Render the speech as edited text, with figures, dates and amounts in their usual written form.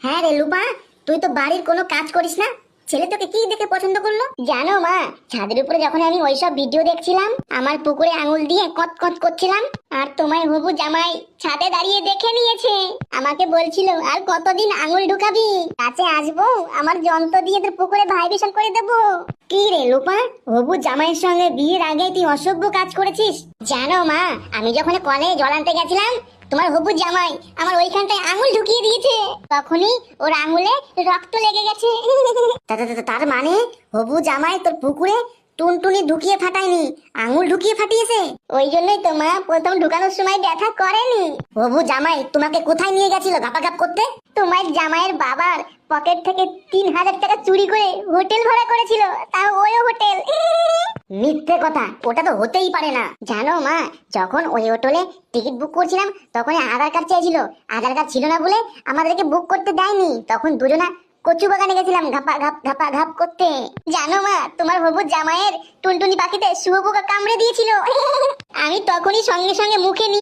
হ্যাঁ রে লুপা, তুই তো বাড়ির কোনো কাজ করিস না, ছেলে তোকে কি দেখে পছন্দ করলো? জানো মা, ছাদের উপরে যখন আমি ওইসব ভিডিও দেখছিলাম, আমার পুকুরে আঙুল দিয়ে কত কত করছিলাম, আর তোমার হবু জামাই ছাদে দাঁড়িয়ে দেখে নিয়েছে। আমাকে বলছিল আর কতদিন আঙুল ঢুকাবি, কাছে আসবো, আমার যন্ত্র দিয়ে তোর পুকুরে ভাইব্রেশন করে দেবো। কি রে লুপা, হবু জামাইয়ের সঙ্গে বিয়ের আগে তুই অসভ্য কাজ করেছিস। জানো মা, আমি যখন কলে জল আনতে গেছিলাম, তোমার হবু জামাই আমার ওইখানটায় আঙুল ঢুকিয়ে দিয়েছে, তখনই ওর আঙুলে রক্ত লেগে গেছে। তার মানে হবু জামাই তোর পুকুরে টুনটুনি ঢুকিয়ে ফাটায়নি, আঙুল ঢুকিয়ে ফাটিয়েছে। ওই জন্যই তো মা প্রথম ঢুকানোর সময় ব্যথা করেনি। হবু জামাই তোমাকে কোথায় নিয়ে গেছিল গাপাগাপ করতে? তোমার জামাইয়ের বাবার পকেট থেকে 3,000 টাকা চুরি করে হোটেল ভাড়া করেছিল, তাও ওই হোটেল। মিথ্যে কথা, ওটা তো হতেই পারে না। জানো মা, যখন ওই হোটেলে টিকিট বুক করছিলাম তখন আধার কার্ড চেয়েছিল, আধার কার্ড ছিল না বলে আমাদেরকে বুক করতে দেয়নি। তখন দুজনা কচু বাগানে গেছিলাম ঘাপা ঘাপ করতে। জানো মা, তোমার হবু জামাইয়ের টুনটুনি পাখিতে শুয়োপোকা কামড়ে দিয়েছিল। আমি তখনই সঙ্গে সঙ্গে মুখে নিয়ে